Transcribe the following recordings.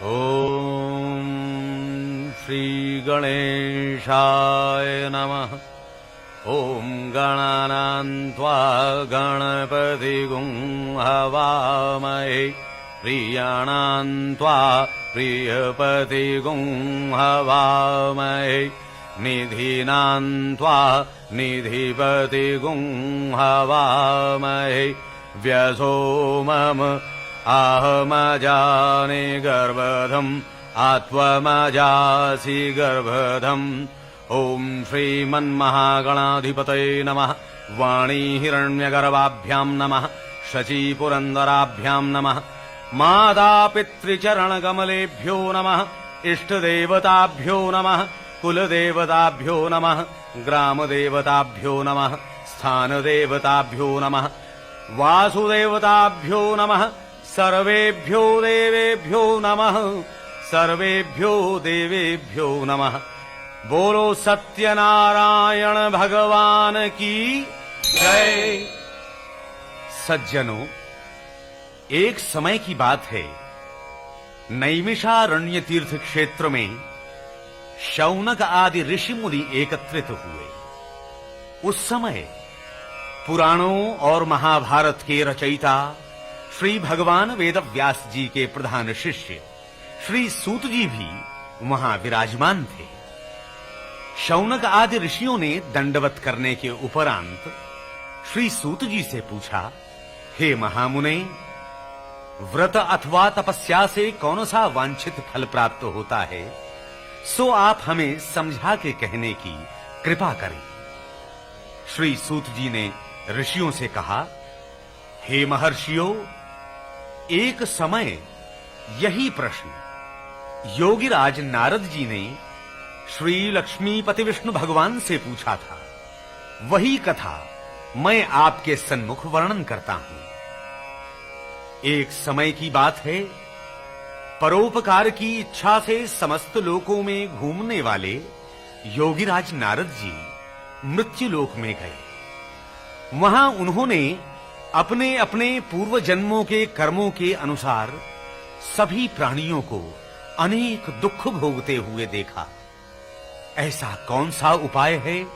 ॐ श्री गणेशाय नमः। ॐ गणानां त्वा गणपतिगुं हवामहे प्रियाणां त्वा प्रियपतिगुं हवामहे निधीनां त्वा निधिपतिगुं हवामहे व्यसो मम आहमजाने गर्भधम् आत्वमजासि गर्भधम्। ॐ श्रीमन्महागणाधिपतये नमः। वाणी हिरण्यगर्भाभ्यां नमः। शचीपुरन्दराभ्यां नमः। मातापितृचरणकमलेभ्यो नमः। इष्टदेवताभ्यो नमः। कुलदेवताभ्यो नमः। ग्रामदेवताभ्यो नमः। स्थानदेवताभ्यो नमः। वासुदेवताभ्यो नमः। सर्वेभ्यो देवेभ्यो नमः। सर्वेभ्यो देवेभ्यो नमः। बोलो सत्यनारायण भगवान की जय। सज्जनों, एक समय की बात है, नैमिषारण्य तीर्थ क्षेत्र में शौनक आदि ऋषि मुनि एकत्रित हुए। उस समय पुराणों और महाभारत के रचयिता श्री भगवान वेदव्यास जी के प्रधान शिष्य श्री सूत जी भी वहां विराजमान थे। शौनक आदि ऋषियों ने दंडवत करने के उपरांत श्री सूत जी से पूछा, हे महामुने, व्रत अथवा तपस्या से कौन सा वांछित फल प्राप्त होता है, सो आप हमें समझा के कहने की कृपा करें। श्री सूत जी ने ऋषियों से कहा, हे महर्षियों, एक समय यही प्रश्न योगीराज नारद जी ने श्री लक्ष्मीपति विष्णु भगवान से पूछा था। वही कथा मैं आपके सन्मुख वर्णन करता हूं। एक समय की बात है, परोपकार की इच्छा से समस्त लोकों में घूमने वाले योगीराज नारद जी मृत्युलोक में गए। वहां उन्होंने अपने अपने पूर्व जन्मों के कर्मों के अनुसार सभी प्राणियों को अनेक दुख भोगते हुए देखा। ऐसा कौन सा उपाय है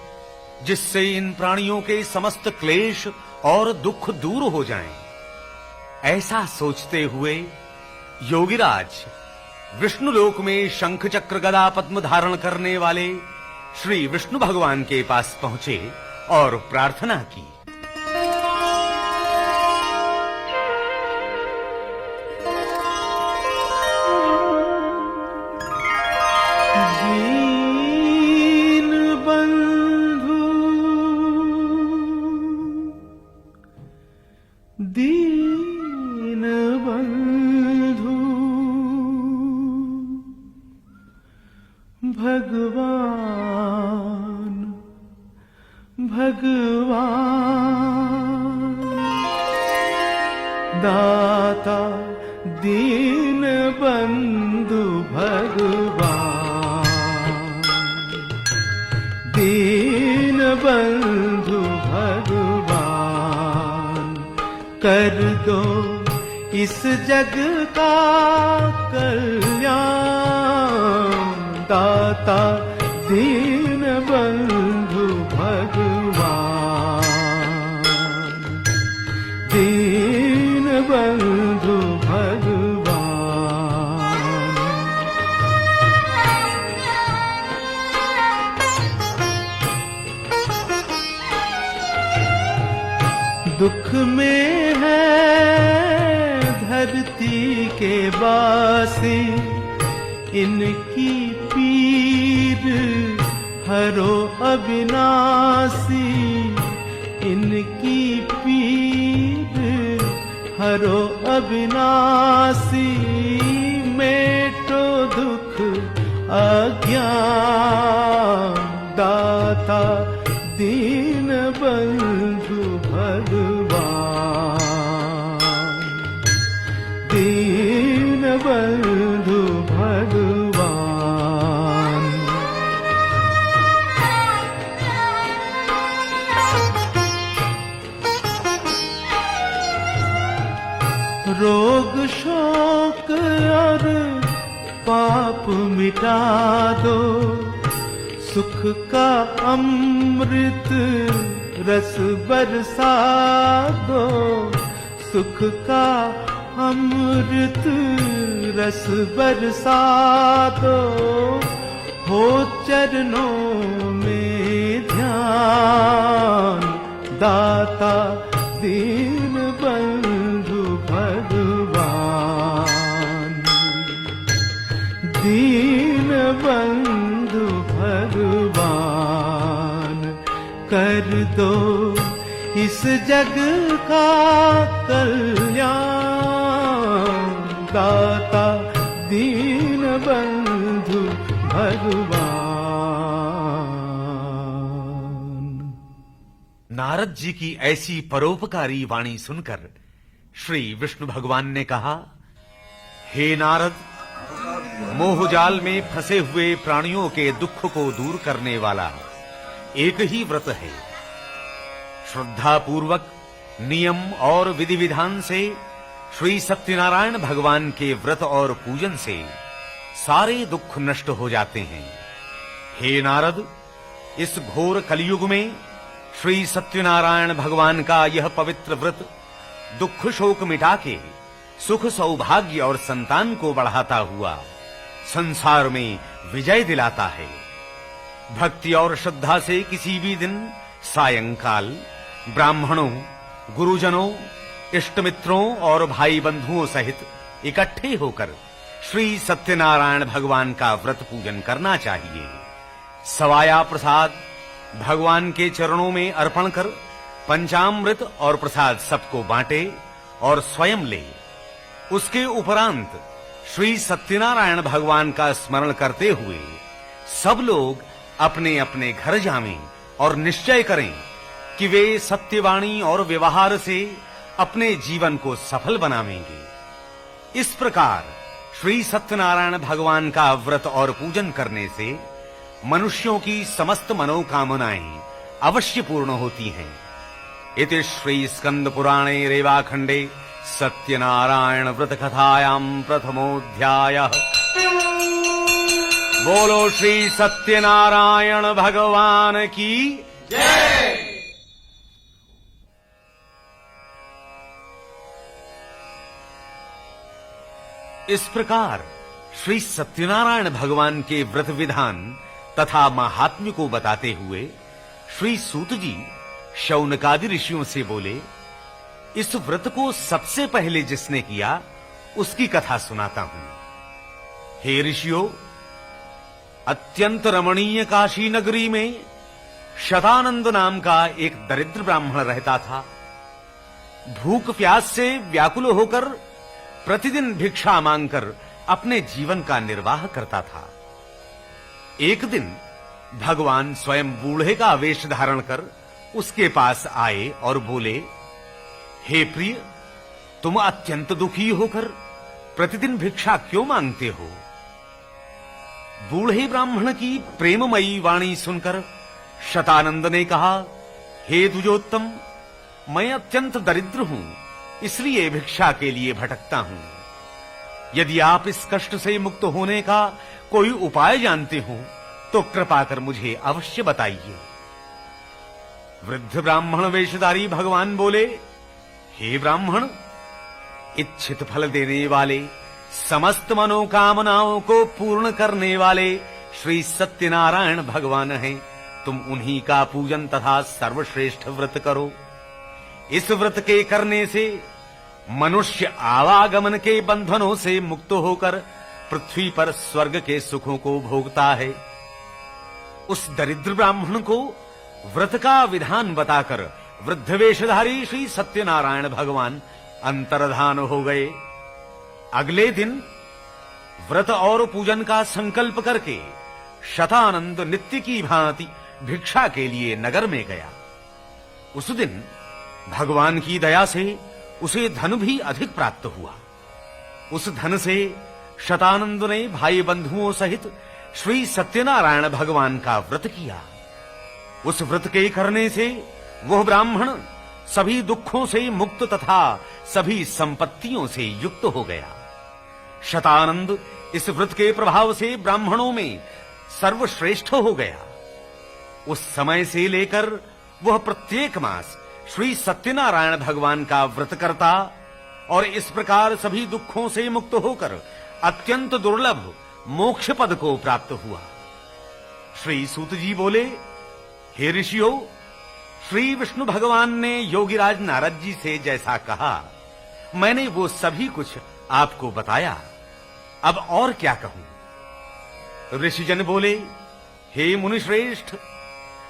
जिससे इन प्राणियों के समस्त क्लेश और दुख दूर हो जाएं? ऐसा सोचते हुए योगीराज विष्णुलोक में शंख चक्र गदा पद्म धारण करने वाले श्री विष्णु भगवान के पास पहुंचे और प्रार्थना की। दीन बंधु भगवान भगवान दाता दीन बंधु भगवान दीन बंधु भगवान कर दो इस जग का कल्याण दाता दीन बंधु भगवान दीन बंधु भगवान। दुख में है धरती के वासी, इनकी पीर हरो अविनाशी, इनकी पीर हरो अविनाशी। मेटो दुख अज्ञान दाता दीन बंधु भगवान दीन बंधु भगवान। रोग शोक और पाप मिटा दो, सुख का अमृत रस बरसा दो, सुख का अमृत रस बरसा दो, हो चरणों में ध्यान, दाता दीन बंधु भगवान, दीन बंधु भगवान, कर दो इस जग का कल्याण, दाता दीन बंधु भगवान। नारद जी की ऐसी परोपकारी वाणी सुनकर श्री विष्णु भगवान ने कहा, हे नारद, मोहजाल में फंसे हुए प्राणियों के दुख को दूर करने वाला एक ही व्रत है। श्रद्धा पूर्वक नियम और विधि विधान से श्री सत्यनारायण भगवान के व्रत और पूजन से सारे दुख नष्ट हो जाते हैं। हे नारद, इस घोर कलयुग में श्री सत्यनारायण भगवान का यह पवित्र व्रत दुख शोक मिटा के सुख सौभाग्य और संतान को बढ़ाता हुआ संसार में विजय दिलाता है। भक्ति और श्रद्धा से किसी भी दिन सायंकाल ब्राह्मणों, गुरुजनों, इष्टमित्रों और भाई बंधुओं सहित इकट्ठे होकर श्री सत्यनारायण भगवान का व्रत पूजन करना चाहिए। सवाया प्रसाद भगवान के चरणों में अर्पण कर पंचामृत और प्रसाद सबको बांटे और स्वयं ले। उसके उपरांत श्री सत्यनारायण भगवान का स्मरण करते हुए सब लोग अपने अपने घर जावें और निश्चय करें कि वे सत्यवाणी और व्यवहार से अपने जीवन को सफल बनावेंगे। इस प्रकार श्री सत्यनारायण भगवान का व्रत और पूजन करने से मनुष्यों की समस्त मनोकामनाएं अवश्य पूर्ण होती हैं। इति श्री स्कंद पुराणे रेवाखंडे सत्यनारायण व्रत कथायां प्रथमोऽध्यायः। बोलो श्री सत्यनारायण भगवान की जय। इस प्रकार श्री सत्यनारायण भगवान के व्रत विधान तथा महात्म्य को बताते हुए श्री सूत जी शौनकादि ऋषियों से बोले, इस व्रत को सबसे पहले जिसने किया उसकी कथा सुनाता हूं। हे ऋषियों, अत्यंत रमणीय काशी नगरी में शतानंद नाम का एक दरिद्र ब्राह्मण रहता था। भूख प्यास से व्याकुल होकर प्रतिदिन भिक्षा मांगकर अपने जीवन का निर्वाह करता था। एक दिन भगवान स्वयं बूढ़े का वेश धारण कर उसके पास आए और बोले, हे प्रिय, तुम अत्यंत दुखी होकर प्रतिदिन भिक्षा क्यों मांगते हो? बूढ़े ब्राह्मण की प्रेममयी वाणी सुनकर शतानंद ने कहा, हे द्विजोत्तम, मैं अत्यंत दरिद्र हूं, इसलिए भिक्षा के लिए भटकता हूं। यदि आप इस कष्ट से मुक्त होने का कोई उपाय जानते हो तो कृपा कर मुझे अवश्य बताइए। वृद्ध ब्राह्मण वेशधारी भगवान बोले, हे ब्राह्मण, इच्छित फल देने वाले, समस्त मनोकामनाओं को पूर्ण करने वाले श्री सत्यनारायण भगवान हैं। तुम उन्हीं का पूजन तथा सर्वश्रेष्ठ व्रत करो। इस व्रत के करने से मनुष्य आवागमन के बंधनों से मुक्त होकर पृथ्वी पर स्वर्ग के सुखों को भोगता है। उस दरिद्र ब्राह्मण को व्रत का विधान बताकर वृद्ध वेशधारी श्री सत्यनारायण भगवान अंतर्धान हो गए। अगले दिन व्रत और पूजन का संकल्प करके शतानंद नित्य की भांति भिक्षा के लिए नगर में गया। उस दिन भगवान की दया से उसे धन भी अधिक प्राप्त हुआ। उस धन से शतानंद ने भाई बंधुओं सहित श्री सत्यनारायण भगवान का व्रत किया। उस व्रत के करने से वह ब्राह्मण सभी दुखों से मुक्त तथा सभी संपत्तियों से युक्त हो गया। शतानंद इस व्रत के प्रभाव से ब्राह्मणों में सर्वश्रेष्ठ हो गया। उस समय से लेकर वह प्रत्येक मास श्री सत्यनारायण भगवान का व्रत करता और इस प्रकार सभी दुखों से मुक्त होकर अत्यंत दुर्लभ मोक्ष पद को प्राप्त हुआ। श्री सूत जी बोले, हे ऋषियों, श्री विष्णु भगवान ने योगीराज नारद जी से जैसा कहा, मैंने वो सभी कुछ आपको बताया। अब और क्या कहूं? ऋषिजन बोले, हे मुनिश्रेष्ठ,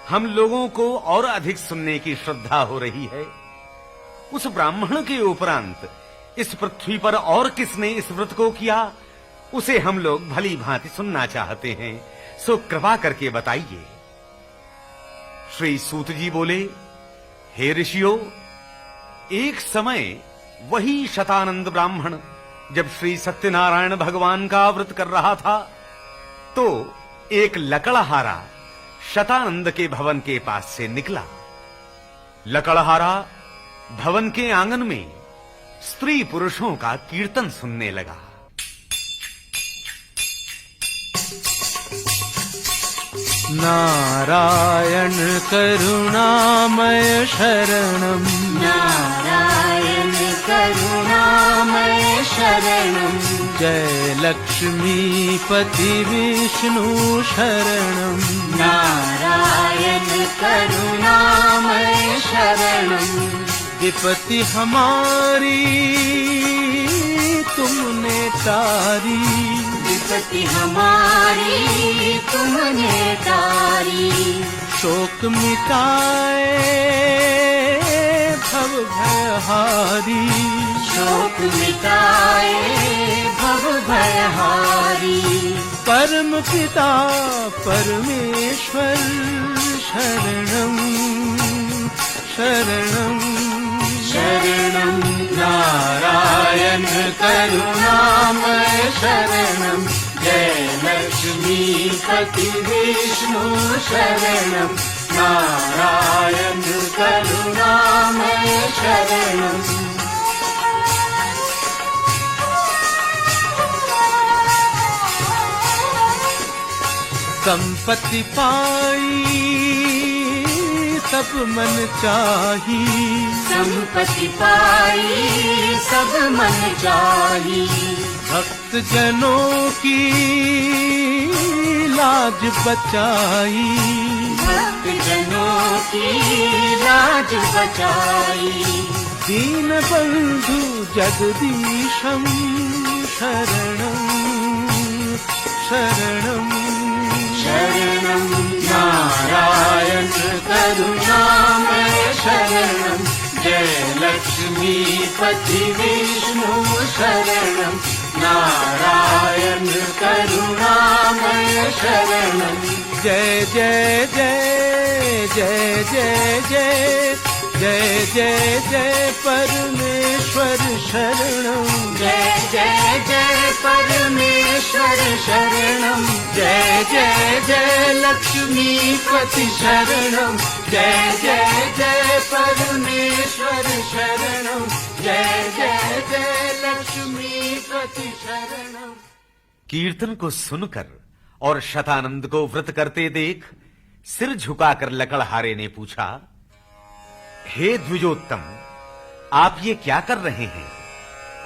हम लोगों को और अधिक सुनने की श्रद्धा हो रही है। उस ब्राह्मण के उपरांत इस पृथ्वी पर और किसने इस व्रत को किया, उसे हम लोग भली भांति सुनना चाहते हैं, सो कृपा करके बताइए। श्री सूत जी बोले, हे ऋषियों, एक समय वही शतानंद ब्राह्मण जब श्री सत्यनारायण भगवान का व्रत कर रहा था, तो एक लकड़हारा शतानंद के भवन के पास से निकला। लकड़हारा भवन के आंगन में स्त्री पुरुषों का कीर्तन सुनने लगा। नारायण करुणामय शरणं, नारायण करुणामय शरणं, जय लक्ष्मीपति विष्णु शरणं, नारायण करुणामय शरणं, विपत्ति हमारी तुमने तारी, विपत्ति हमारी तुमने तारी, शोक मिटाए भव भयहारी, शोक मिटाए भव भयहारी, परम पिता परमेश्वर शरणं शरणं शरणं, नारायण करुणामय शरणं, जय लक्ष्मीपति विष्णु शरणं, नारायण करुणामय शरणं। संपत्ति पाई सब मन चाही, संपत्ति पाई सब मन चाही, भक्त जनों की लाज बचाई, भक्त जनों की लाज बचाई, दीन बंधु जगदीशं शरणं शरणं शरणं, नारायण करुणामय शरणं, जय लक्ष्मीपति विष्णु शरणं, नारायण करुणामय शरणं, जय जय जय जय जय जय जय जय जय परमेश्वर शरणं, जय जय जय परमेश्वर शरणं, जय जय जय लक्ष्मीपति शरणं, जय जय जय परमेश्वर शरणं, जय जय जय लक्ष्मीपति शरणं। कीर्तन को सुनकर और शतानंद को व्रत करते देख सिर झुकाकर लकड़हारे ने पूछा, हे द्विजोत्तम, आप ये क्या कर रहे हैं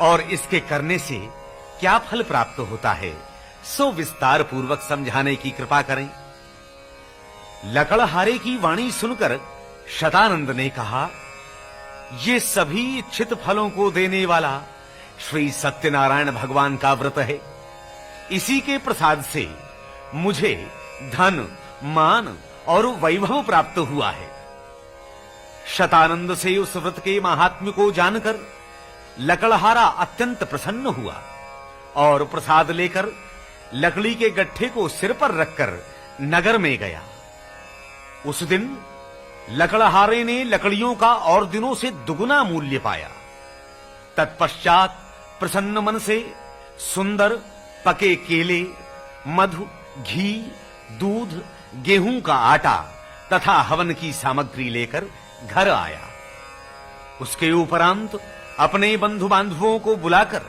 और इसके करने से क्या फल प्राप्त होता है, सो विस्तार पूर्वक समझाने की कृपा करें। लकड़हारे की वाणी सुनकर शतानंद ने कहा, ये सभी इच्छित फलों को देने वाला श्री सत्यनारायण भगवान का व्रत है। इसी के प्रसाद से मुझे धन, मान और वैभव प्राप्त हुआ है। शतानंद से उस व्रत के महात्म्य को जानकर लकड़हारा अत्यंत प्रसन्न हुआ और प्रसाद लेकर लकड़ी के गट्ठे को सिर पर रखकर नगर में गया। उस दिन लकड़हारे ने लकड़ियों का और दिनों से दुगुना मूल्य पाया। तत्पश्चात प्रसन्न मन से सुंदर पके केले, मधु, घी, दूध, गेहूं का आटा तथा हवन की सामग्री लेकर घर आया। उसके उपरांत अपने बंधु बांधवों को बुलाकर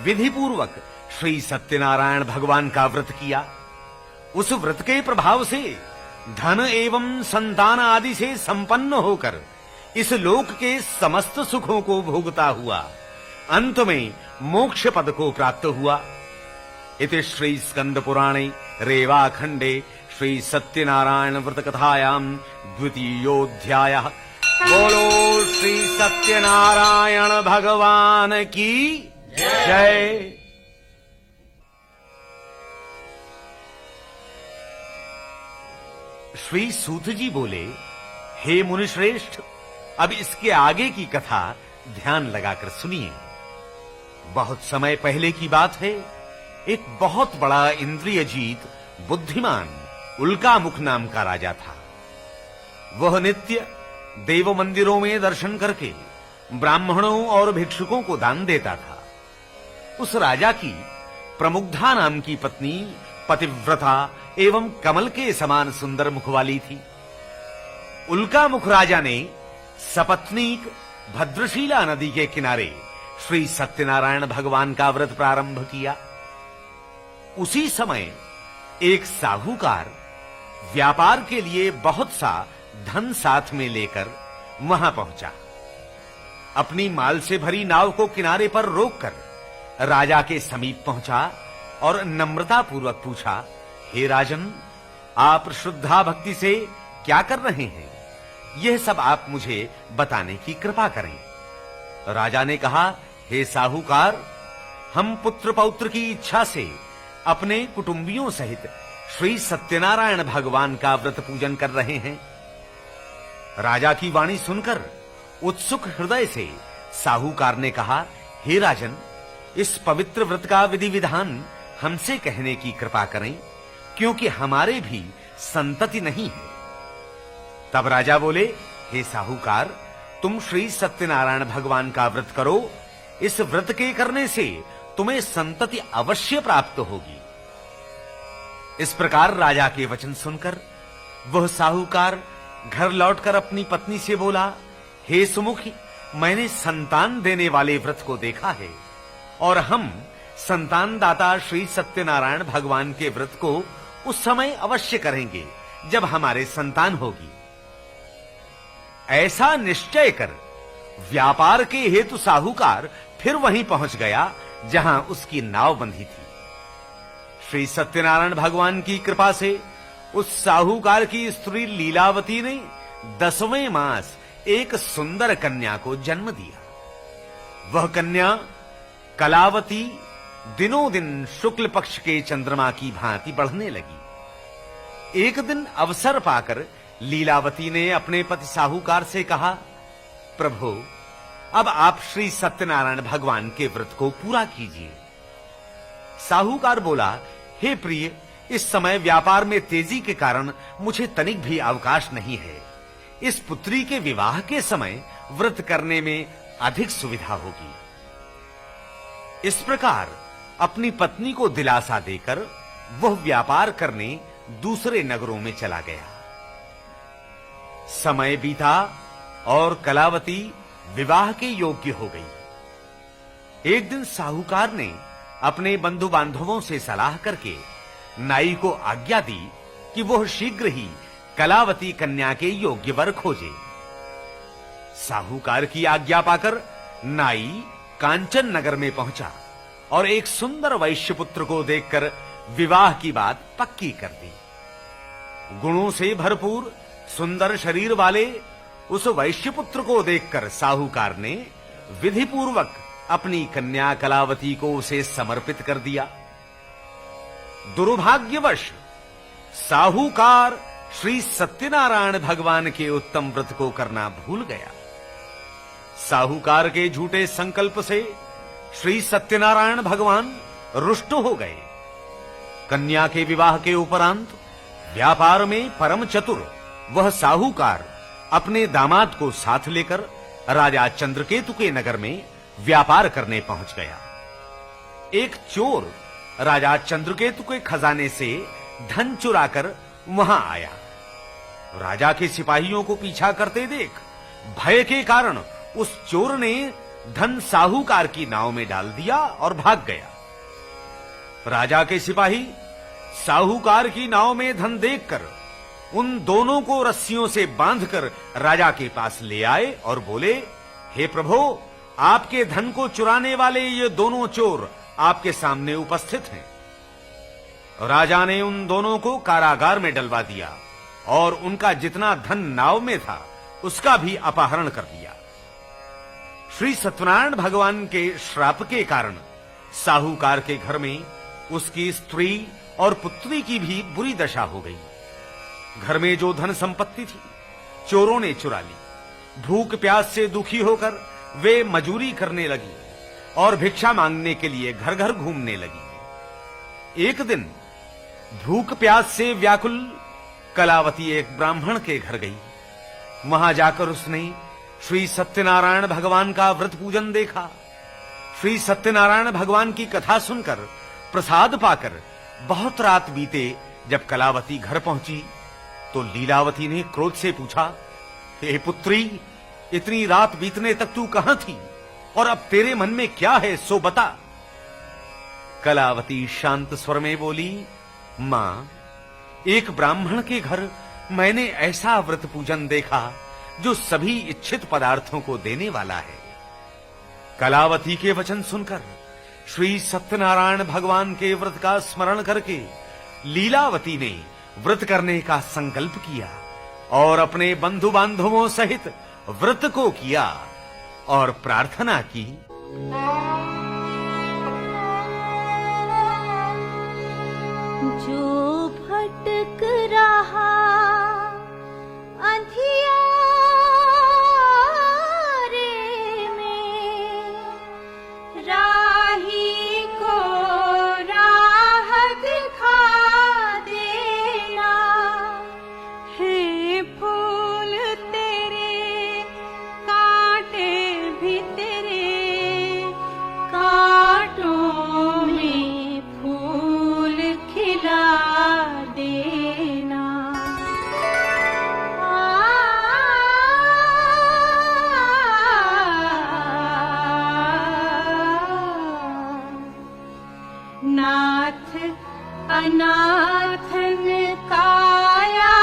विधि पूर्वक श्री सत्यनारायण भगवान का व्रत किया। उस व्रत के प्रभाव से धन एवं संतान आदि से संपन्न होकर इस लोक के समस्त सुखों को भोगता हुआ अंत में मोक्ष पद को प्राप्त हुआ। इति श्री स्कंद पुराणे रेवाखंडे श्री सत्यनारायण व्रत कथायां द्वितीयोऽध्यायः। बोलो श्री सत्यनारायण भगवान की जय। श्री सूत जी बोले, हे मुनिश्रेष्ठ, अब इसके आगे की कथा ध्यान लगाकर सुनिए। बहुत समय पहले की बात है। एक बहुत बड़ा इंद्रियजीत बुद्धिमान उल्कामुख नाम का राजा था। वह नित्य देव मंदिरों में दर्शन करके ब्राह्मणों और भिक्षुकों को दान देता था। उस राजा की प्रमुग्धा नाम की पत्नी पतिव्रता एवं कमल के समान सुंदर मुख वाली थी। उल्कामुख राजा ने सपत्नीक भद्रशीला नदी के किनारे श्री सत्यनारायण भगवान का व्रत प्रारंभ किया। उसी समय एक साहूकार व्यापार के लिए बहुत सा धन साथ में लेकर वहां पहुंचा। अपनी माल से भरी नाव को किनारे पर रोककर राजा के समीप पहुंचा और नम्रता पूर्वक पूछा, हे राजन, आप श्रद्धा भक्ति से क्या कर रहे हैं? यह सब आप मुझे बताने की कृपा करें। राजा ने कहा, हे साहूकार, हम पुत्र पौत्र की इच्छा से अपने कुटुंबियों सहित श्री सत्यनारायण भगवान का व्रत पूजन कर रहे हैं। राजा की वाणी सुनकर उत्सुक हृदय से साहूकार ने कहा, हे राजन, इस पवित्र व्रत का विधि विधान हमसे कहने की कृपा करें, क्योंकि हमारे भी संतति नहीं है। तब राजा बोले, हे साहूकार, तुम श्री सत्यनारायण भगवान का व्रत करो। इस व्रत के करने से तुम्हें संतति अवश्य प्राप्त होगी। इस प्रकार राजा के वचन सुनकर वह साहूकार घर लौटकर अपनी पत्नी से बोला, हे सुमुखी, मैंने संतान देने वाले व्रत को देखा है और हम संतान दाता श्री सत्यनारायण भगवान के व्रत को उस समय अवश्य करेंगे जब हमारे संतान होगी। ऐसा निश्चय कर व्यापार के हेतु साहूकार फिर वहीं पहुंच गया जहां उसकी नाव बंधी थी। श्री सत्यनारायण भगवान की कृपा से उस साहूकार की स्त्री लीलावती ने 10वें मास एक सुंदर कन्या को जन्म दिया। वह कन्या कलावती दिनों दिन शुक्ल पक्ष के चंद्रमा की भांति बढ़ने लगी। एक दिन अवसर पाकर लीलावती ने अपने पति साहूकार से कहा, प्रभु, अब आप श्री सत्यनारायण भगवान के व्रत को पूरा कीजिए। साहूकार बोला, हे प्रिय, इस समय व्यापार में तेजी के कारण मुझे तनिक भी अवकाश नहीं है। इस पुत्री के विवाह के समय व्रत करने में अधिक सुविधा होगी। इस प्रकार अपनी पत्नी को दिलासा देकर वह व्यापार करने दूसरे नगरों में चला गया। समय बीता और कलावती विवाह के योग्य हो गई। एक दिन साहूकार ने अपने बंधु बांधवों से सलाह करके नाई को आज्ञा दी कि वह शीघ्र ही कलावती कन्या के योग्य वर खोजे। साहूकार की आज्ञा पाकर नाई कांचन नगर में पहुंचा और एक सुंदर वैश्य पुत्र को देखकर विवाह की बात पक्की कर दी। गुणों से भरपूर सुंदर शरीर वाले उस वैश्य पुत्र को देखकर साहूकार ने विधि पूर्वक अपनी कन्या कलावती को उसे समर्पित कर दिया। दुर्भाग्यवश साहूकार श्री सत्यनारायण भगवान के उत्तम व्रत को करना भूल गया। साहूकार के झूठे संकल्प से श्री सत्यनारायण भगवान रुष्ट हो गए। कन्या के विवाह के उपरांत व्यापार में परम चतुर वह साहूकार अपने दामाद को साथ लेकर राजा चंद्रकेतु के नगर में व्यापार करने पहुंच गया। एक चोर राजा चंद्रकेतु के खजाने से धन चुराकर वहां आया। राजा के सिपाहियों को पीछा करते देख भय के कारण उस चोर ने धन साहूकार की नाव में डाल दिया और भाग गया। राजा के सिपाही साहूकार की नाव में धन देखकर उन दोनों को रस्सियों से बांधकर राजा के पास ले आए और बोले, हे प्रभु, आपके धन को चुराने वाले ये दोनों चोर आपके सामने उपस्थित हैं। राजा ने उन दोनों को कारागार में डलवा दिया और उनका जितना धन नाव में था उसका भी अपहरण कर लिया। श्री सत्यनारायण भगवान के श्राप के कारण साहूकार के घर में उसकी स्त्री और पुत्री की भी बुरी दशा हो गई। घर में जो धन संपत्ति थी चोरों ने चुरा ली। भूख प्यास से दुखी होकर वे मजूरी करने लगी और भिक्षा मांगने के लिए घर घर घूमने लगी। एक दिन भूख प्यास से व्याकुल कलावती एक ब्राह्मण के घर गई। वहां जाकर उसने श्री सत्यनारायण भगवान का व्रत पूजन देखा। श्री सत्यनारायण भगवान की कथा सुनकर प्रसाद पाकर बहुत रात बीते जब कलावती घर पहुंची तो लीलावती ने क्रोध से पूछा, हे पुत्री, इतनी रात बीतने तक तू कहां थी और अब तेरे मन में क्या है सो बता। कलावती शांत स्वर में बोली, मां, एक ब्राह्मण के घर मैंने ऐसा व्रत पूजन देखा जो सभी इच्छित पदार्थों को देने वाला है। कलावती के वचन सुनकर श्री सत्यनारायण भगवान के व्रत का स्मरण करके लीलावती ने व्रत करने का संकल्प किया और अपने बंधु बांधवों सहित व्रत को किया और प्रार्थना की, जो भटक रहा अंधियारे में, राही को राह दिखा देना। हे फूल तेरे कांटे भी तेरे कांटों में फूल खिला देना। नाथ अनाथन काया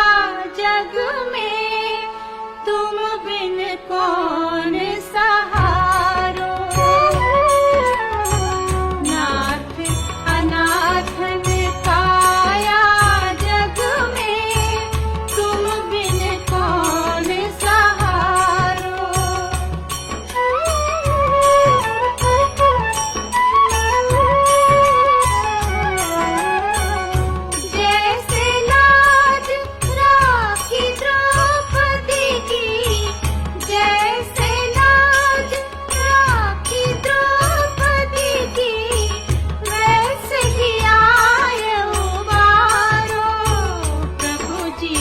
जग में, तुम बिन कौन सहारो। नाथ अनाथन काया जग में, तुम बिन कौन सहारो। जैसे लाज राखी द्रौपदी की, जैसे लाज राखी द्रौपदी की, वैसे ही आए उबारो। प्रभु जी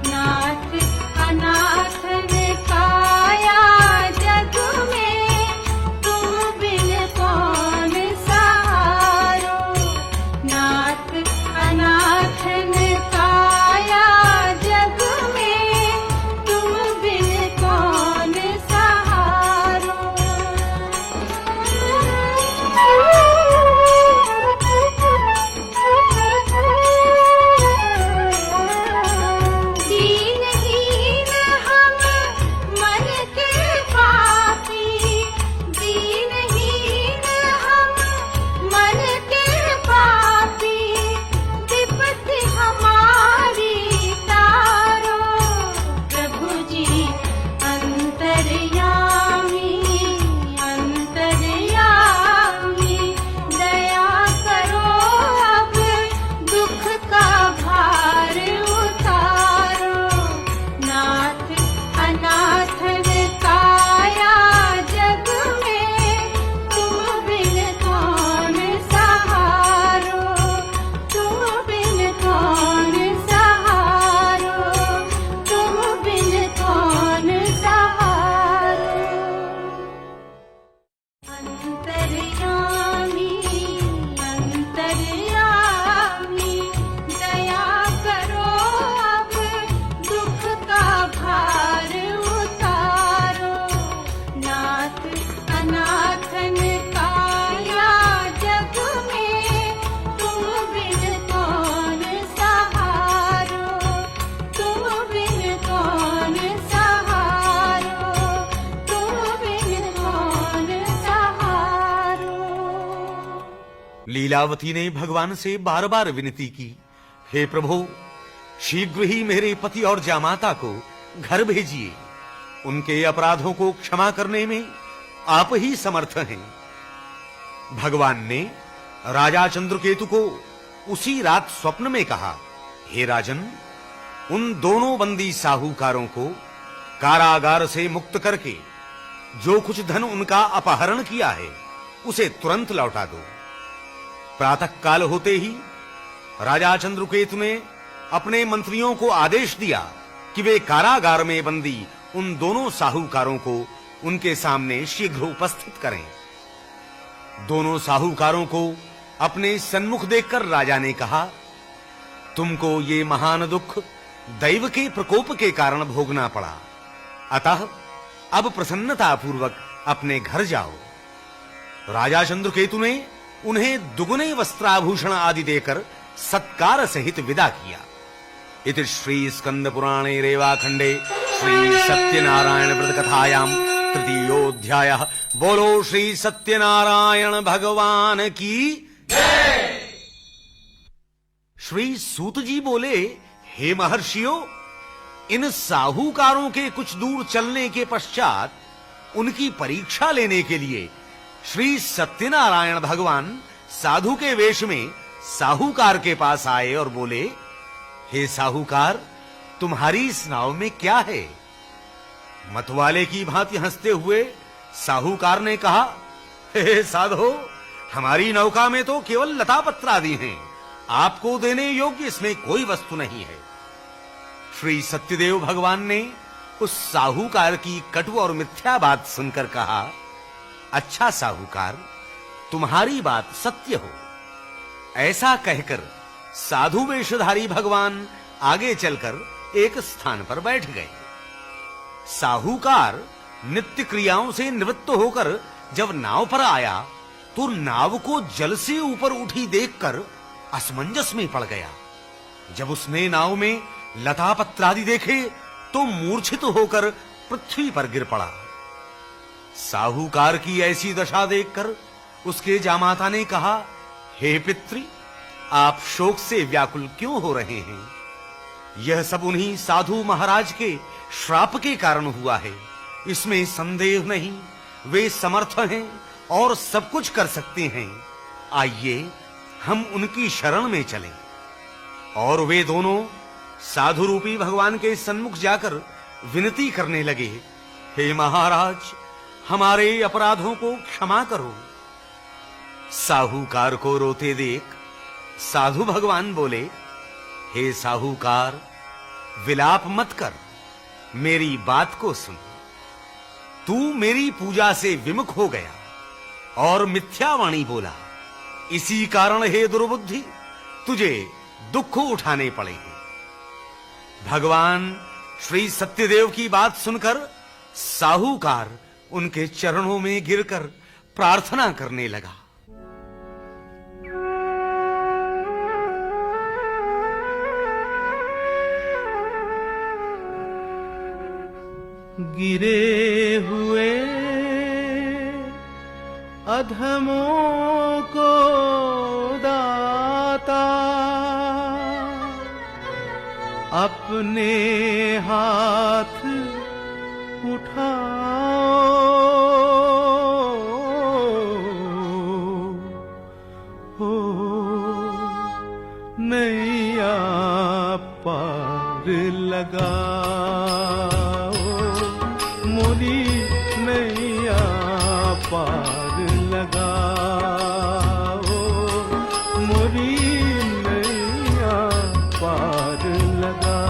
नाथ अनाथन काया जग में, तुम बिन कौन सहारो। नाथ अनाथन काया जग में, तुम बिन कौन सहारो। दीनहीन हम मन के पापी, दीनहीन हम मन के पापी, विपत्ति हमारी तारो। प्रभु जी अंतर्यामी अंतर्यामी, दया करो अब दुख का भार उतारो। नाथ अनाथन काया जग में, तुम बिन कौन सहारो। तुम बिन कौन सहारो, तुम बिन कौन सहारो। अंतर्यामी अंतर्यामी, दया करो अब दुख का भार उतारो। नाथ अनाथन काया जग में, लीलावती ने भगवान से बार बार विनती की, हे प्रभु, शीघ्र ही मेरे पति और जामाता को घर भेजिए। उनके अपराधों को क्षमा करने में आप ही समर्थ हैं। भगवान ने राजा चंद्रकेतु को उसी रात स्वप्न में कहा, हे राजन, उन दोनों बंदी साहूकारों को कारागार से मुक्त करके जो कुछ धन उनका अपहरण किया है उसे तुरंत लौटा दो। प्रातः काल होते ही राजा चंद्रकेतु ने अपने मंत्रियों को आदेश दिया कि वे कारागार में बंदी उन दोनों साहूकारों को उनके सामने शीघ्र उपस्थित करें। दोनों साहूकारों को अपने सन्मुख देखकर राजा ने कहा, तुमको ये महान दुख दैव के प्रकोप के कारण भोगना पड़ा, अतः अब प्रसन्नता पूर्वक अपने घर जाओ। राजा चंद्रकेतु ने उन्हें दुगुने वस्त्राभूषण आदि देकर सत्कार सहित विदा किया। इति श्री स्कंद पुराणे रेवाखंडे श्री सत्यनारायण व्रत कथायाम तृतीयोऽध्यायः। बोलो श्री सत्यनारायण भगवान की जय। श्री सूत जी बोले, हे महर्षियों, इन साहूकारों के कुछ दूर चलने के पश्चात उनकी परीक्षा लेने के लिए श्री सत्यनारायण भगवान साधु के वेश में साहूकार के पास आए और बोले, हे साहूकार, तुम्हारी इस नाव में क्या है? मतवाले की भांति हंसते हुए साहूकार ने कहा, हे साधो, हमारी नौका में तो केवल लता पत्र आदि हैं, आपको देने योग्य इसमें कोई वस्तु नहीं है। श्री सत्यदेव भगवान ने उस साहूकार की कटु और मिथ्या बात सुनकर कहा, अच्छा साहूकार, तुम्हारी बात सत्य हो। ऐसा कहकर साधु वेशधारी भगवान आगे चलकर एक स्थान पर बैठ गए। साहूकार नित्य क्रियाओं से निवृत्त होकर जब नाव पर आया तो नाव को जल से ऊपर उठी देखकर असमंजस में पड़ गया। जब उसने नाव में लता पत्रादि देखे तो मूर्छित होकर पृथ्वी पर गिर पड़ा। साहूकार की ऐसी दशा देखकर उसके जामाता ने कहा, हे पितृ, आप शोक से व्याकुल क्यों हो रहे हैं? यह सब उन्हीं साधु महाराज के श्राप के कारण हुआ है, इसमें संदेह नहीं। वे समर्थ हैं और सब कुछ कर सकते हैं। आइए हम उनकी शरण में चलें। और वे दोनों साधु रूपी भगवान के सन्मुख जाकर विनती करने लगे, हे महाराज, हमारे अपराधों को क्षमा करो। साहूकार को रोते देख साधु भगवान बोले, हे साहूकार, विलाप मत कर, मेरी बात को सुन। तू मेरी पूजा से विमुख हो गया और मिथ्यावाणी बोला, इसी कारण हे दुर्बुद्धि तुझे दुख उठाने पड़े हैं। भगवान श्री सत्यदेव की बात सुनकर साहूकार उनके चरणों में गिरकर प्रार्थना करने लगा। गिरे हुए अधमों को दाता अपने हाथ उठाओ, हो नैया पार लगाओ, मोरी नैया पार लगाओ, मोरी नैया पार लगाओ।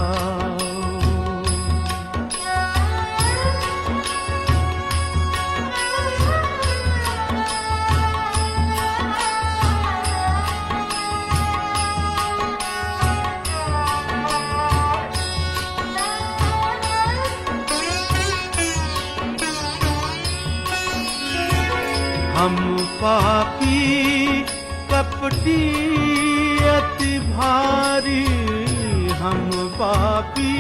हम पापी कपटी अति भारी, हम पापी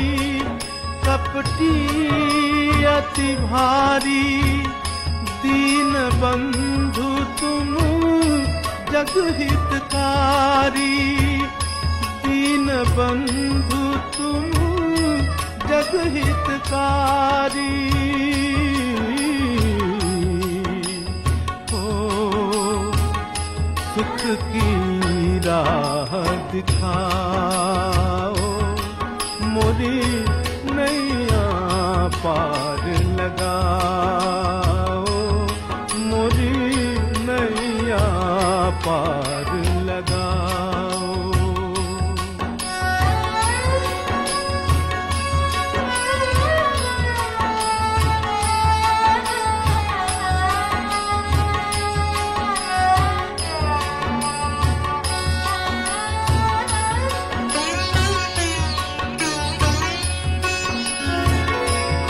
कपटी अति भारी, दीन बंधु तुम जगहितकारी, दीन बंधु तुम जगहितकारी। हो सुख की राह दिखाओ, मोरी नैया पार लगाओ, मोरी नैया पार लगाओ।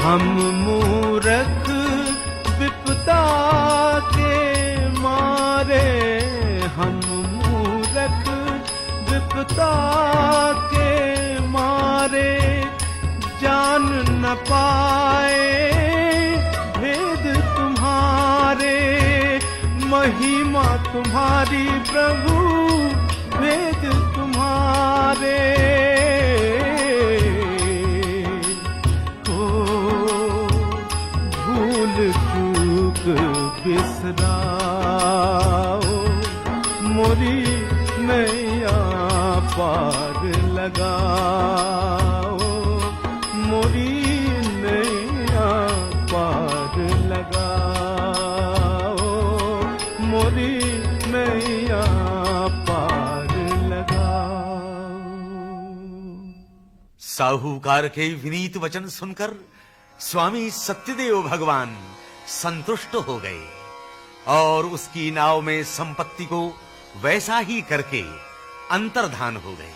हम मूरख विपदा के मारे, हम मूरख विपदा के मारे, जान न पाए भेद तुम्हारे, महिमा तुम्हारी प्रभु भेद तुम्हारे। चूक बिसराओ, मोरी नैया पार लगाओ, मोरी नैया पार लगाओ, मोरी नैया पार लगाओ। साहूकार के विनीत वचन सुनकर स्वामी सत्यदेव भगवान संतुष्ट हो गए और उसकी नाव में संपत्ति को वैसा ही करके अंतर्धान हो गए।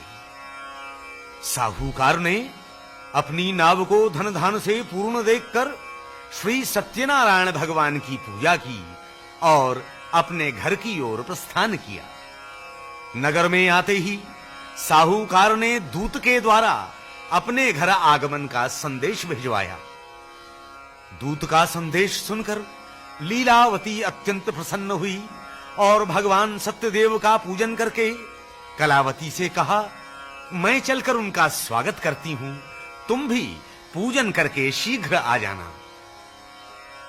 साहूकार ने अपनी नाव को धन धान से पूर्ण देखकर श्री सत्यनारायण भगवान की पूजा की और अपने घर की ओर प्रस्थान किया। नगर में आते ही साहूकार ने दूत के द्वारा अपने घर आगमन का संदेश भिजवाया। दूत का संदेश सुनकर लीलावती अत्यंत प्रसन्न हुई और भगवान सत्यदेव का पूजन करके कलावती से कहा, मैं चलकर उनका स्वागत करती हूं, तुम भी पूजन करके शीघ्र आ जाना।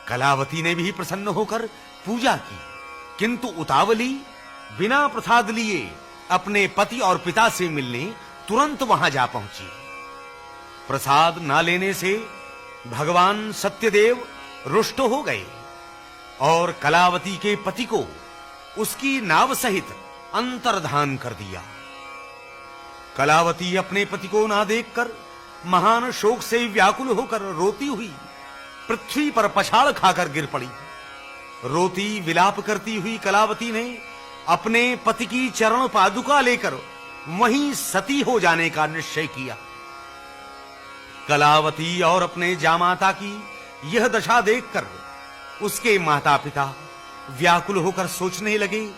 कलावती ने भी प्रसन्न होकर पूजा की, किंतु उतावली बिना प्रसाद लिए अपने पति और पिता से मिलने तुरंत वहां जा पहुंची। प्रसाद न लेने से भगवान सत्यदेव रुष्ट हो गए और कलावती के पति को उसकी नाव सहित अंतर्धान कर दिया। कलावती अपने पति को ना देखकर महान शोक से व्याकुल होकर रोती हुई पृथ्वी पर पछाड़ खाकर गिर पड़ी। रोती विलाप करती हुई कलावती ने अपने पति की चरण पादुका लेकर वहीं सती हो जाने का निश्चय किया। कलावती और अपने जामाता की यह दशा देखकर उसके माता पिता व्याकुल होकर सोचने लगे,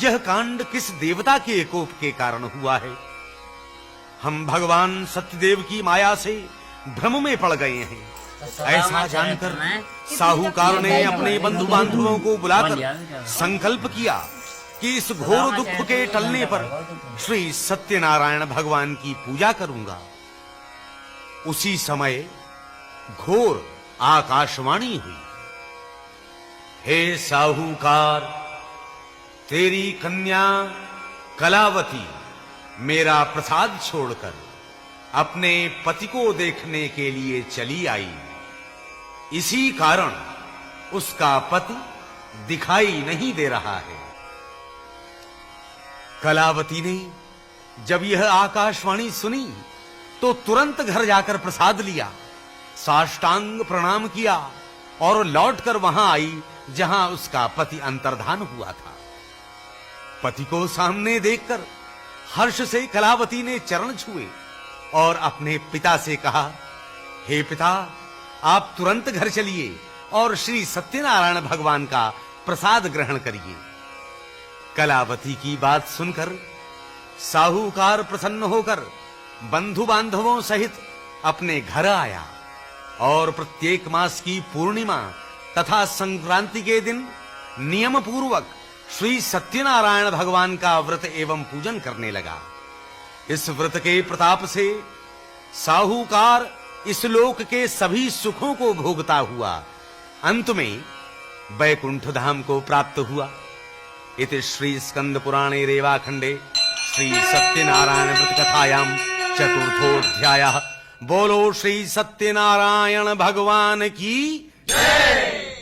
यह कांड किस देवता के कोप के कारण हुआ है। हम भगवान सत्यदेव की माया से भ्रम में पड़ गए हैं। ऐसा जानकर साहूकार ने अपने बंधु बांधवों को बुलाकर संकल्प किया कि इस घोर दुख के टलने पर श्री सत्यनारायण भगवान की पूजा करूंगा। उसी समय घोर आकाशवाणी हुई, हे साहूकार, तेरी कन्या कलावती मेरा प्रसाद छोड़कर अपने पति को देखने के लिए चली आई। इसी कारण उसका पति दिखाई नहीं दे रहा है। कलावती ने जब यह आकाशवाणी सुनी तो तुरंत घर जाकर प्रसाद लिया, साष्टांग प्रणाम किया और लौटकर वहां आई जहां उसका पति अंतर्धान हुआ था। पति को सामने देखकर हर्ष से कलावती ने चरण छुए और अपने पिता से कहा, हे पिता, आप तुरंत घर चलिए और श्री सत्यनारायण भगवान का प्रसाद ग्रहण करिए। कलावती की बात सुनकर साहूकार प्रसन्न होकर बंधु बांधवों सहित अपने घर आया और प्रत्येक मास की पूर्णिमा तथा संक्रांति के दिन नियम पूर्वक श्री सत्यनारायण भगवान का व्रत एवं पूजन करने लगा। इस व्रत के प्रताप से साहूकार इस लोक के सभी सुखों को भोगता हुआ अंत में वैकुंठ धाम को प्राप्त हुआ। इति श्री स्कंद पुराणे रेवाखंडे श्री सत्यनारायण व्रत कथायां चतुर्थोऽध्यायः। बोलो श्री सत्यनारायण भगवान की जय।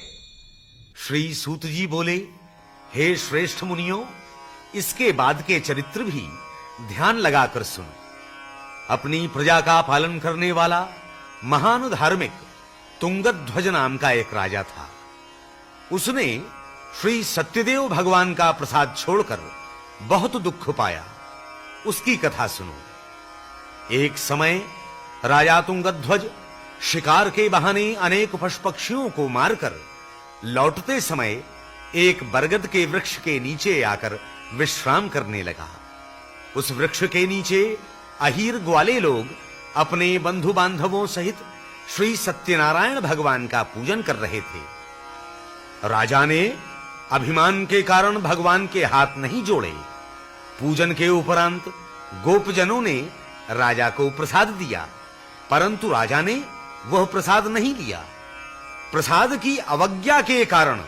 श्री सूत जी बोले, हे श्रेष्ठ मुनियों, इसके बाद के चरित्र भी ध्यान लगाकर सुनो। अपनी प्रजा का पालन करने वाला महान धार्मिक तुंगध्वज नाम का एक राजा था। उसने श्री सत्यदेव भगवान का प्रसाद छोड़कर बहुत दुख पाया। उसकी कथा सुनो। एक समय राजा तुंगध्वज शिकार के बहाने अनेक पशु पक्षियों को मारकर लौटते समय एक बरगद के वृक्ष के नीचे आकर विश्राम करने लगा। उस वृक्ष के नीचे अहीर ग्वाले लोग अपने बंधु बांधवों सहित श्री सत्यनारायण भगवान का पूजन कर रहे थे। राजा ने अभिमान के कारण भगवान के हाथ नहीं जोड़े। पूजन के उपरांत गोपजनों ने राजा को प्रसाद दिया, परंतु राजा ने वह प्रसाद नहीं लिया। प्रसाद की अवज्ञा के कारण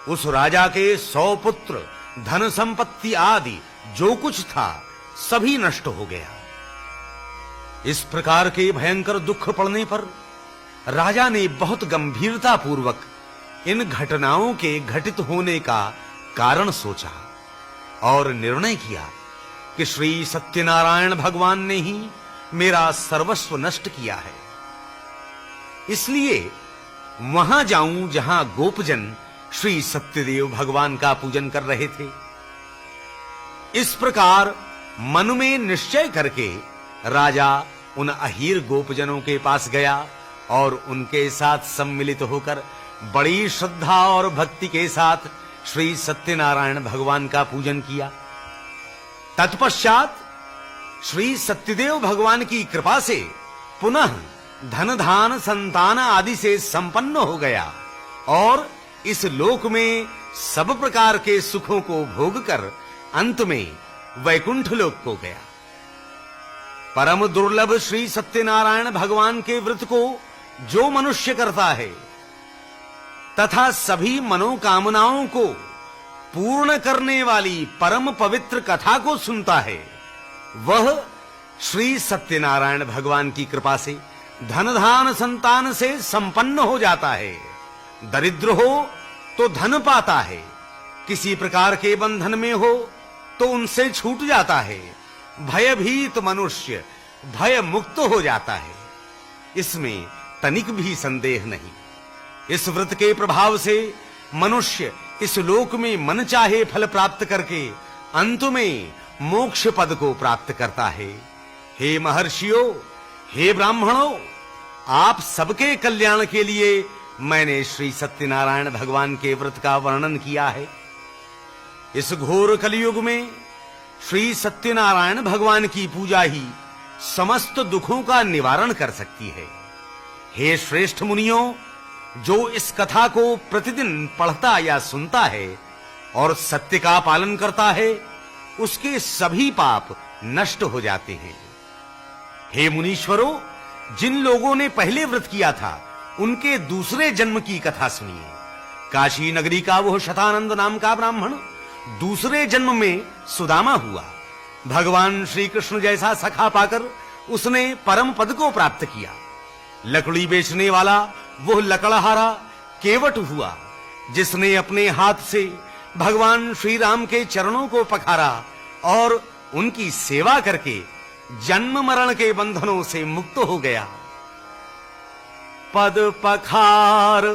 उस राजा के 100 पुत्र, धन संपत्ति आदि जो कुछ था सभी नष्ट हो गया। इस प्रकार के भयंकर दुख पड़ने पर राजा ने बहुत गंभीरता पूर्वक इन घटनाओं के घटित होने का कारण सोचा और निर्णय किया कि श्री सत्यनारायण भगवान ने ही मेरा सर्वस्व नष्ट किया है। इसलिए वहां जाऊं जहां गोपजन श्री सत्यदेव भगवान का पूजन कर रहे थे। इस प्रकार मन में निश्चय करके राजा उन अहीर गोपजनों के पास गया और उनके साथ सम्मिलित होकर बड़ी श्रद्धा और भक्ति के साथ श्री सत्यनारायण भगवान का पूजन किया। तत्पश्चात श्री सत्यदेव भगवान की कृपा से पुनः धन धान संतान आदि से संपन्न हो गया और इस लोक में सब प्रकार के सुखों को भोगकर अंत में वैकुंठ लोक को गया। परम दुर्लभ श्री सत्यनारायण भगवान के व्रत को जो मनुष्य करता है तथा सभी मनोकामनाओं को पूर्ण करने वाली परम पवित्र कथा को सुनता है, वह श्री सत्यनारायण भगवान की कृपा से धन धान संतान से संपन्न हो जाता है। दरिद्र हो तो धन पाता है, किसी प्रकार के बंधन में हो तो उनसे छूट जाता है, भयभीत मनुष्य भय मुक्त हो जाता है। इसमें तनिक भी संदेह नहीं। इस व्रत के प्रभाव से मनुष्य इस लोक में मन चाहे फल प्राप्त करके अंत में मोक्ष पद को प्राप्त करता है। हे महर्षियों, हे ब्राह्मणों, आप सबके कल्याण के लिए मैंने श्री सत्यनारायण भगवान के व्रत का वर्णन किया है। इस घोर कलयुग में श्री सत्यनारायण भगवान की पूजा ही समस्त दुखों का निवारण कर सकती है। हे श्रेष्ठ मुनियों, जो इस कथा को प्रतिदिन पढ़ता या सुनता है और सत्य का पालन करता है, उसके सभी पाप नष्ट हो जाते हैं। हे मुनीश्वरों, जिन लोगों ने पहले व्रत किया था उनके दूसरे जन्म की कथा सुनिए। काशी नगरी का वह शतानंद नाम का ब्राह्मण दूसरे जन्म में सुदामा हुआ। भगवान श्री कृष्ण जैसा सखा पाकर उसने परम पद को प्राप्त किया। लकड़ी बेचने वाला वह लकड़हारा केवट हुआ, जिसने अपने हाथ से भगवान श्री राम के चरणों को पखारा और उनकी सेवा करके जन्म मरण के बंधनों से मुक्त हो गया। पद पखार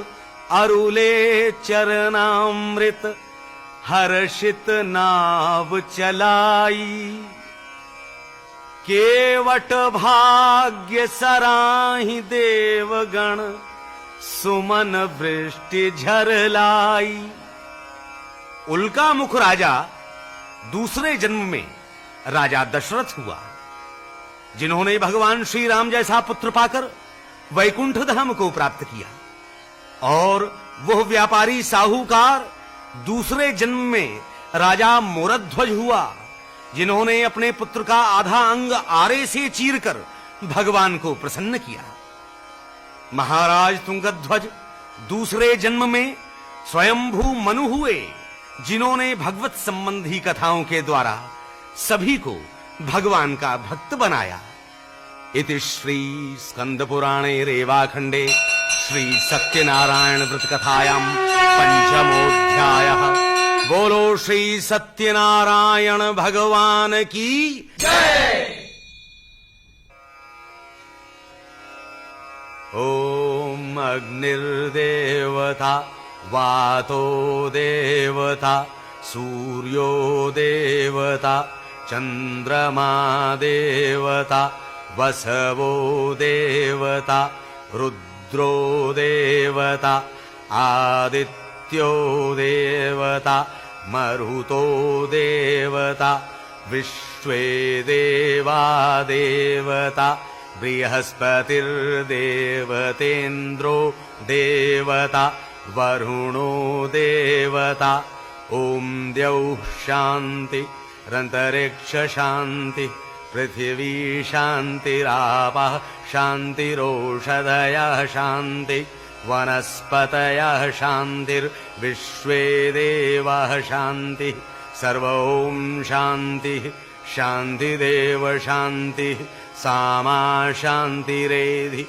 अरुले चरणामृत हर्षित नाव चलाई, केवट भाग्य सराहि देवगण सुमन वृष्टि झरलाई। उल्का मुख राजा दूसरे जन्म में राजा दशरथ हुआ, जिन्होंने भगवान श्री राम जैसा पुत्र पाकर वैकुंठ धाम को प्राप्त किया। और वह व्यापारी साहूकार दूसरे जन्म में राजा मोरध्वज हुआ, जिन्होंने अपने पुत्र का आधा अंग आरे से चीरकर भगवान को प्रसन्न किया। महाराज तुंगध्वज दूसरे जन्म में स्वयंभू मनु हुए, जिन्होंने भगवत संबंधी कथाओं के द्वारा सभी को भगवान का भक्त बनाया। इति श्री स्कंद पुराणे रेवाखंडे श्री सत्यनारायण व्रत कथायां पंचमोऽध्यायः। बोलो श्री सत्यनारायण भगवान की जय। ओम अग्निर्देवता वातो देवता सूर्यो देवता चंद्रमा देवता वसवो देवता रुद्रो देवता आदित्यो देवता मरुतो देवता विश्वे देवा देवता बृहस्पतिर्देवतेन्द्रो देवता वरुणो देवता। ओम द्यौः शान्ति रन्तरिक्ष शान्ति पृथिवी शान्तिरापः शान्तिरोषधयः शान्ति वनस्पतयः शान्तिर्विश्वे देवाः शान्तिः। सर्व ओम शान्तिः शान्तिदेव शान्तिः सामा शान्तिरेधि।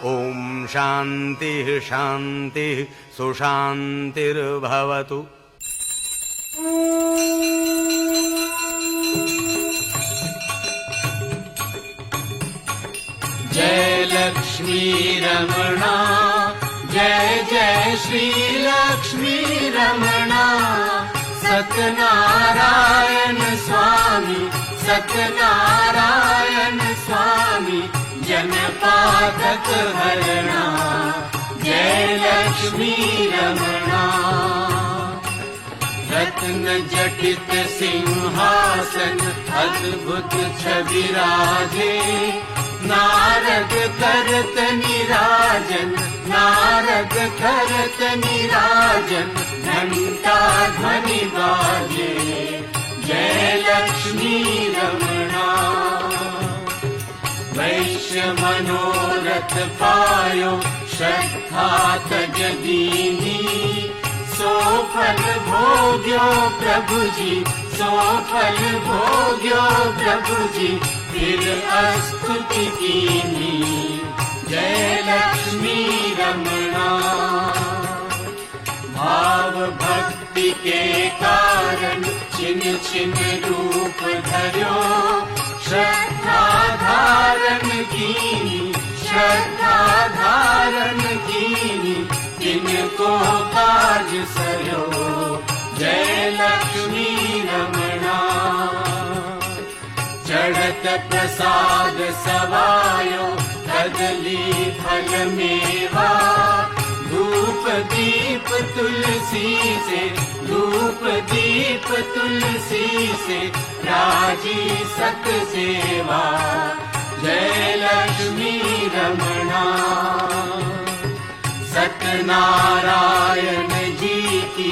ओम शान्तिः शान्तिः सुशान्तिर्भवतु। जय लक्ष्मी रमणा जय जय श्री लक्ष्मी रमणा। सत्यनारायण स्वामी सत्यनारायण स्वामी जनपादक हरणा। जय लक्ष्मी रमणा। रत्न जटित सिंहासन अद्भुत छवि राजे। नारद करत निराजन नारद करत निराजन घंटा ध्वनि बाजे। जय लक्ष्मी रमणा। वैश्य मनोरथ पायो श्रद्धा तज दीनी। सो फल भोग्यो प्रभु जी सो फल भोग्यो प्रभु जी फिर स्तुति कीनी। जय लक्ष्मी रमणा। भाव भक्ति के कारण छिन छिन रूप धर्यो। श्रद्धा धारण कीनी श्रद्धा धारण कीनी जिनको काज सयो। जय लक्ष्मी रमणा। चढ़त प्रसाद सवायो कदली फल मेवा। धूप दीप तुलसी से धूप दीप तुलसी से राजी सत सेवा। जय लक्ष्मी रमणा। सत्यनारायण जी की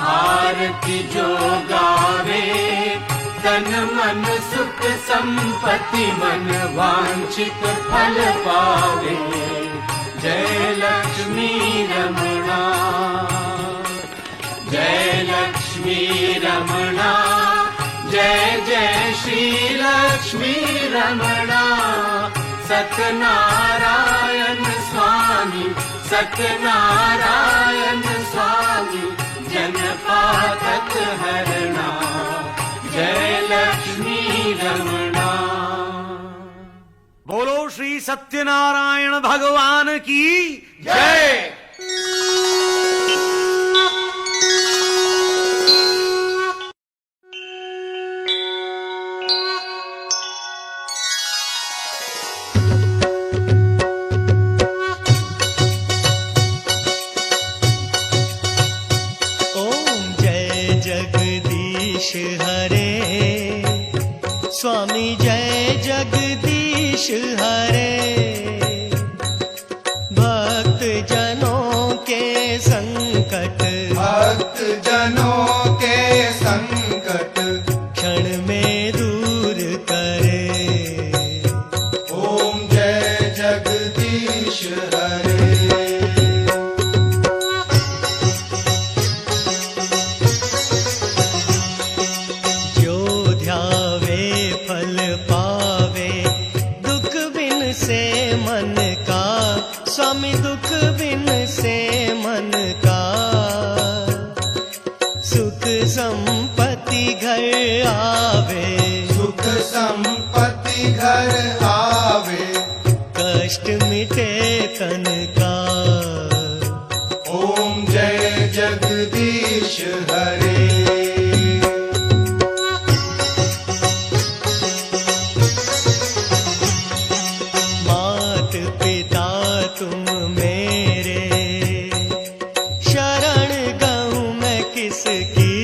आरती जो गावे। तन मन सुख संपत्ति मन वांछित फल पावे। जय लक्ष्मी रमणा। जय लक्ष्मी रमणा। जय जय श्री लक्ष्मी रमणा। सत्यनारायण स्वामी सत्यनारायण स्वामी जनपादक हरणा। जय लक्ष्मी रमणा। बोलो श्री सत्यनारायण भगवान की जय। हरे स्वामी जय जगदीश हरे। भक्त जनों के संकट भक्त जनों के संकट संपत्ति घर आवे, कष्ट मिटे तन का। ओम जय जगदीश हरे। मात पिता तुम मेरे, शरण गहूँ मैं किसकी।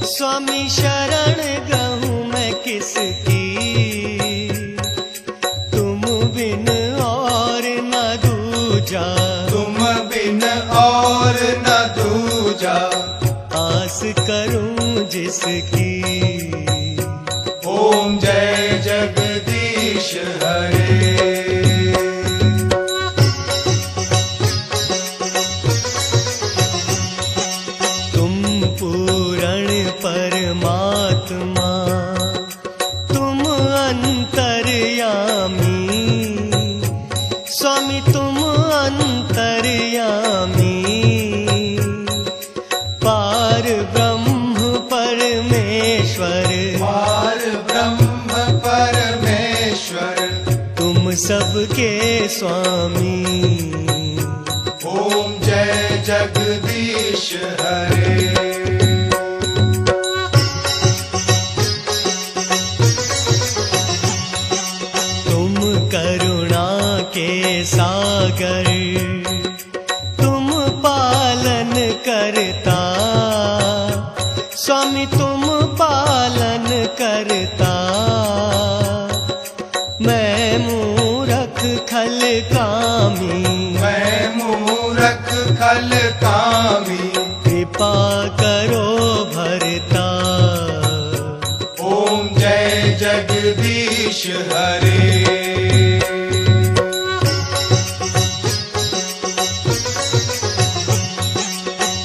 स्वामी शरण गहूँ मैं किसकी। तुम बिन और न दूजा, तुम बिन और न दूजा, आस करूं जिसकी। ओम जय जगदीश हरे। तुम पूरण परमात्मा, तुम अंतर्यामी। स्वामी तुम अंतर्यामी, पार ब्रह्म परमेश्वर। पार ब्रह्म परमेश्वर, तुम सबके स्वामी। ओम जय जगदीश हरे। तुम करुणा के सागर, तुम पालन करता। स्वामी तुम पालन करता। मैं मूरख खल कामी, मैं मूरख खल कामी, कृपा करो भरता। ओम जय जगदीश हरे।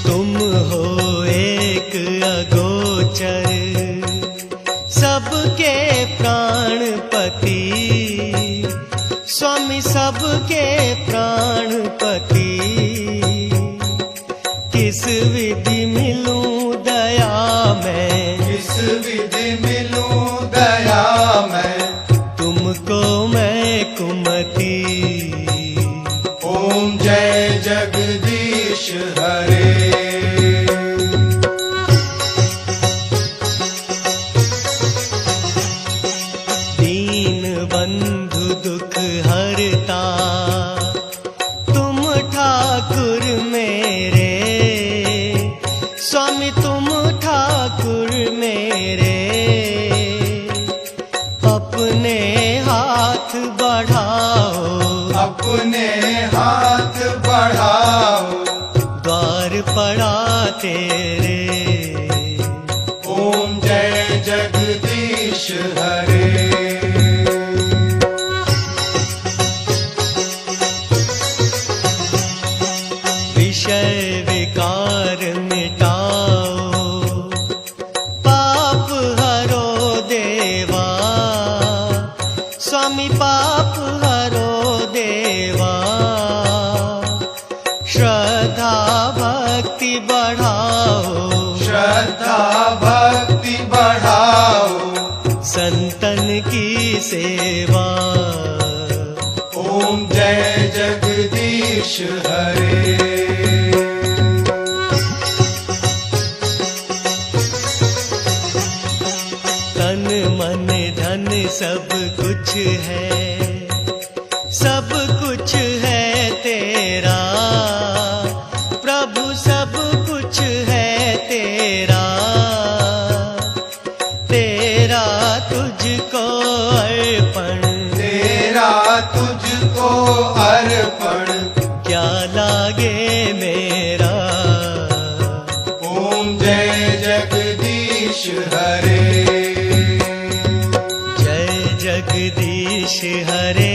तुम हो एक अगोचर, सबके प्राणपति। स्वामी सबके प्राणपति। किस विधि मिलूं दया मैं, किस विधि मिलूं दया मैं, तुमको मैं कुमति। ओम जय जगदीश हरे। दीन बंधु दुख हरता, तुम ठाकुर मेरे। स्वामी तुम ठाकुर मेरे। अपने हाथ बढ़ाओ, अपने हाथ बढ़ाओ, द्वार पड़ा तेरे। ओम जय जगदीश हरे। विषय विकार मिटाओ, पाप हरो देवा। स्वामी पाप हरो देवा। श्रद्धा भक्ति बढ़ाओ, श्रद्धा भक्ति बढ़ाओ, संतन की सेवा। ओम जय जगदीश हरे। तन मन धन सब कुछ है, सब कुछ है तेरा। प्रभु सब कुछ है तेरा। तेरा तुझको अर्पण, तेरा तुझको अर्पण, क्या लागे मेरा। ओम जय जगदीश हरे। जय जगदीश हरे।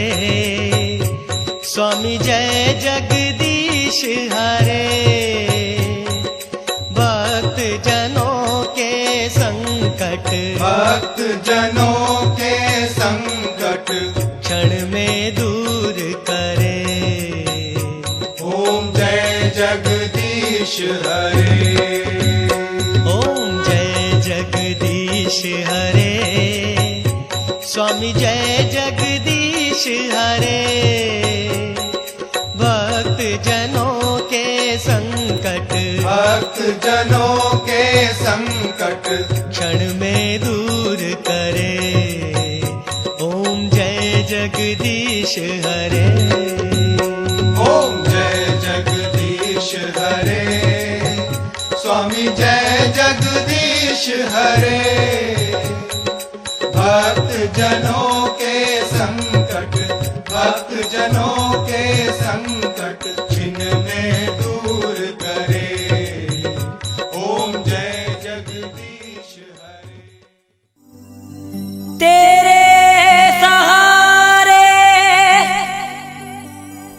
स्वामी जय जगदीश हरे। भक्त जनों के संकट, भक्त जनों के संकट, क्षण में दूर करे। ओम जय जगदीश हरे। ओम जय जगदीश हरे। स्वामी जय जगदीश हरे। भक्त जनों के संकट, भक्त जनों के संकट क्षण में दूर करे। ओम जय जगदीश हरे। ओम जय जगदीश हरे। स्वामी जय जगदीश हरे। भक्त जनों के संकट, भक्त जनों के संकट छिन में दूर करे। ओम जय जगदीश हरे। तेरे सहारे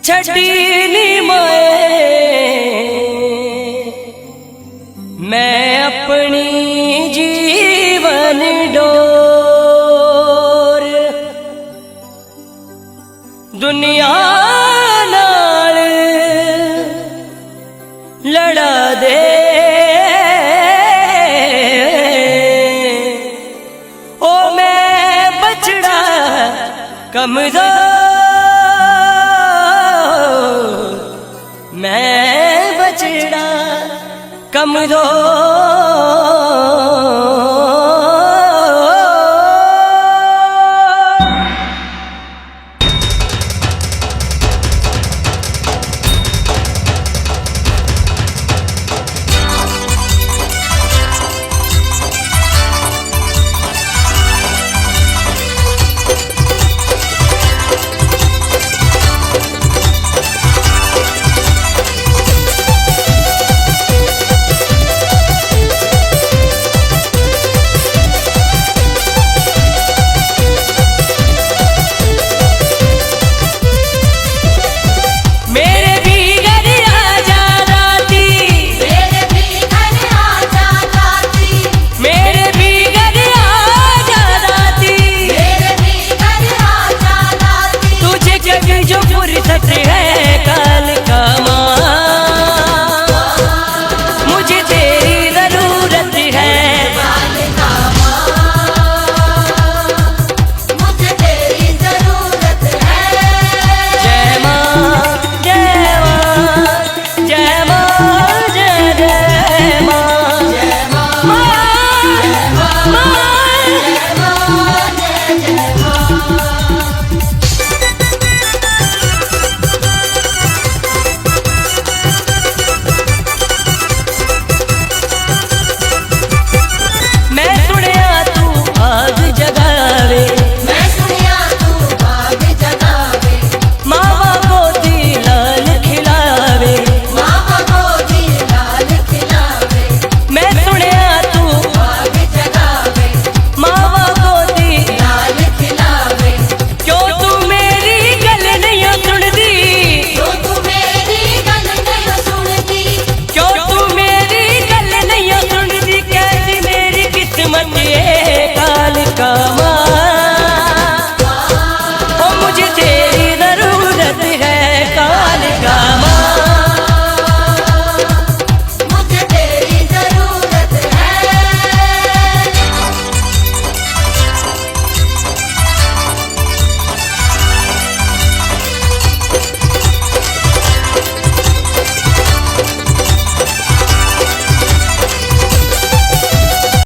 छठी मैं अपनी जीवन डोर दुनिया नाल लड़ा दे। ओ मैं बछड़ा कमजोर, मैं बछड़ा कमजोर।